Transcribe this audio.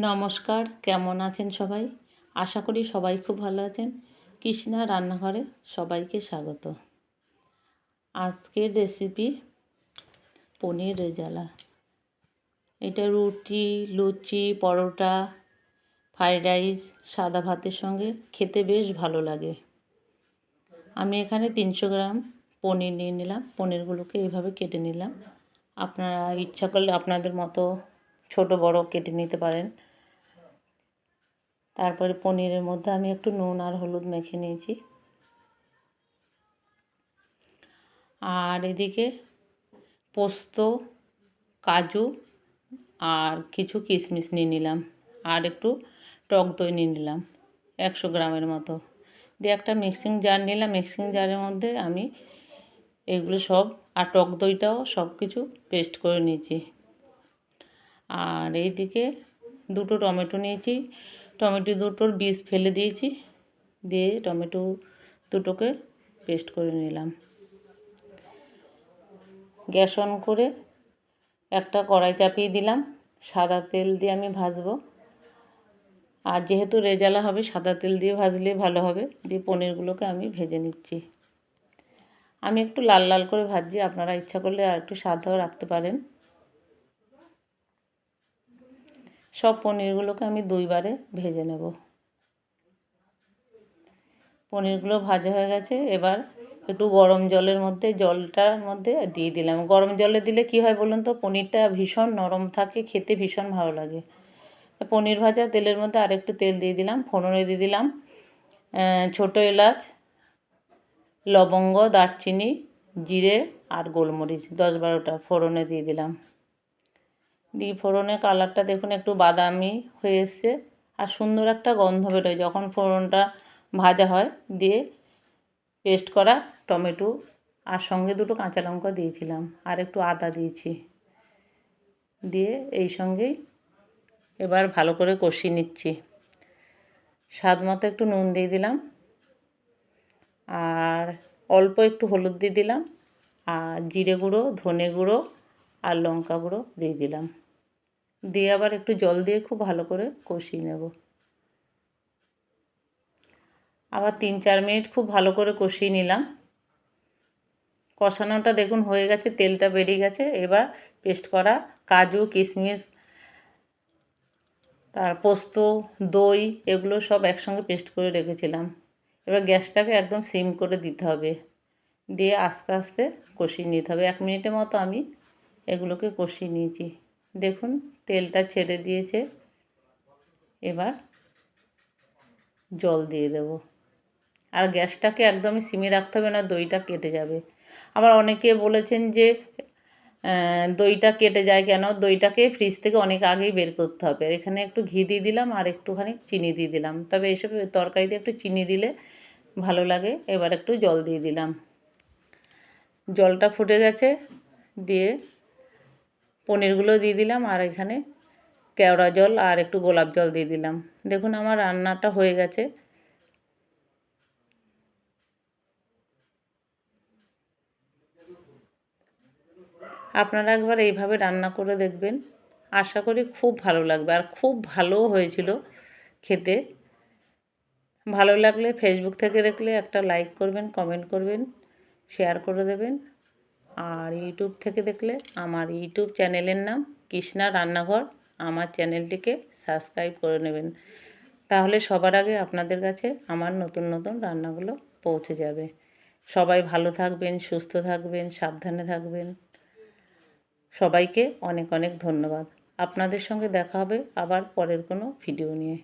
নমস্কার, কেমন আছেন সবাই? আশা করি সবাই খুব ভালো আছেন। কৃষ্ণা রান্নাঘরে সবাইকে স্বাগত। আজকের রেসিপি পনির রেজালা। এটা রুটি, লুচি, পরোটা, ফ্রাইড রাইস, সাদা ভাতের সঙ্গে খেতে বেশ ভালো লাগে। আমি এখানে 300 গ্রাম পনির নিয়ে নিলাম। পনিরগুলোকে এইভাবে কেটে নিলাম। আপনারা ইচ্ছা করলে আপনাদের মতো ছোট বড় কেটে নিতে পারেন। তারপরে পনিরের মধ্যে আমি একটু নুন আর হলুদ মেখে নিয়েছি। আর এদিকে পোস্ত, কাজু আর কিছু কিশমিশ নিয়ে নিলাম। আর একটু টক দই নিয়ে নিলাম 100 গ্রামের মতো। দিয়ে একটা মিক্সিং জার নিলাম। মিক্সিং জারের মধ্যে আমি এগুলো সব আর টক দইটাও সব কিছু পেস্ট করে নিয়েছি। আর এইদিকে দুটো টমেটো নিয়েছি। টমেটো দুটোর বীজ ফেলে দিয়েছি। দিয়ে টমেটো দুটোকে পেস্ট করে নিলাম। গ্যাস অন করে একটা কড়াই চাপিয়ে দিলাম। সাদা তেল দিয়ে আমি ভাজবো। আর যেহেতু রেজালা হবে সাদা তেল দিয়ে ভাজলে ভালো হবে। দিয়ে পনিরগুলোকে আমি ভেজে নিচ্ছি। আমি একটু লাল লাল করে ভাজছি, আপনারা ইচ্ছা করলে আর একটু সাদাও রাখতে পারেন। সব পনিরগুলোকে আমি 2 বারে ভেজে নেব। পনিরগুলো ভাজা হয়ে গেছে। এবার একটু গরম জলের মধ্যে জলটার মধ্যে দিয়ে দিলাম। গরম জলে দিলে কি হয় বলুন তো, পনিরটা ভীষণ নরম থাকে, খেতে ভীষণ ভালো লাগে। পনির ভাজা তেলের মধ্যে আরেকটু তেল দিয়ে দিলাম। ফোড়নে দিয়ে দিলাম ছোটো এলাচ, লবঙ্গ, দারচিনি, জিরে আর গোলমরিচ 10-12টা ফোড়নে দিয়ে দিলাম। দিয়ে ফোড়নের কালারটা দেখুন একটু বাদামি হয়ে এসছে আর সুন্দর একটা গন্ধ বেরোয় যখন ফোড়নটা ভাজা হয়। দিয়ে পেস্ট করা টমেটো আর সঙ্গে 2টো কাঁচা লঙ্কা দিয়েছিলাম আর একটু আদা দিয়েছি। দিয়ে এই সঙ্গেই এবার ভালো করে কষিয়ে নিচ্ছি। স্বাদ মতো একটু নুন দিয়ে দিলাম আর অল্প একটু হলুদ দিয়ে দিলাম আর জিরে গুঁড়ো, ধনে গুঁড়ো আর লঙ্কা গুঁড়ো দিয়ে দিলাম। দিয়ে আবার একটু জল দিয়ে খুব ভালো করে কষিয়ে নেব। আবার 3-4 মিনিট খুব ভালো করে কষিয়ে নিলাম। কষানোটা দেখুন হয়ে গেছে, তেলটা বেরিয়ে গেছে। এবার পেস্ট করা কাজু, কিশমিশ, তার পোস্ত, দই এগুলো সব একসঙ্গে পেস্ট করে রেখেছিলাম। এবার গ্যাসটাকে একদম সিম করে দিতে হবে। দিয়ে আস্তে আস্তে কষিয়ে নিতে হবে। 1 মিনিটের মতো আমি এগুলোকে কষিয়ে নিয়েছি। দেখুন তেলটা ছেড়ে দিয়েছে। এবার জল দিয়ে দেব। আর গ্যাসটাকে একদমই সিমে রাখতে হবে, না দইটা কেটে যাবে। আবার অনেকে বলেছেন যে দইটা কেটে যায় কেন? দইটাকে ফ্রিজ থেকে অনেক আগেই বের করতে হবে। এখানে একটু ঘি দিয়ে দিলাম আর একটুখানি চিনি দিয়ে দিলাম। তবে এসব তরকারিতে একটু চিনি দিলে ভালো লাগে। এবার একটু জল দিয়ে দিলাম। জলটা ফুটে গেছে। দিয়ে পনিরগুলো দিয়ে দিলাম আর এখানে কেওড়া জল আর একটু গোলাপ জল দিয়ে দিলাম। দেখুন আমার রান্নাটা হয়ে গেছে। আপনারা একবার এইভাবে রান্না করে দেখবেন, আশা করি খুব ভালো লাগবে আর খুব ভালোও হয়েছিল খেতে। ভালো লাগলে ফেসবুক থেকে দেখলে একটা লাইক করবেন, কমেন্ট করবেন, শেয়ার করে দেবেন। আর ইউটিউব থেকে দেখলে আমার ইউটিউব চ্যানেলের নাম কৃষ্ণা রান্নাঘর, আমার চ্যানেলটিকে সাবস্ক্রাইব করে নেবেন। তাহলে সবার আগে আপনাদের কাছে আমার নতুন নতুন রান্নাগুলো পৌঁছে যাবে। সবাই ভালো থাকবেন, সুস্থ থাকবেন, সাবধানে থাকবেন। সবাইকে অনেক অনেক ধন্যবাদ। আপনাদের সঙ্গে দেখা হবে আবার পরের কোনো ভিডিও নিয়ে।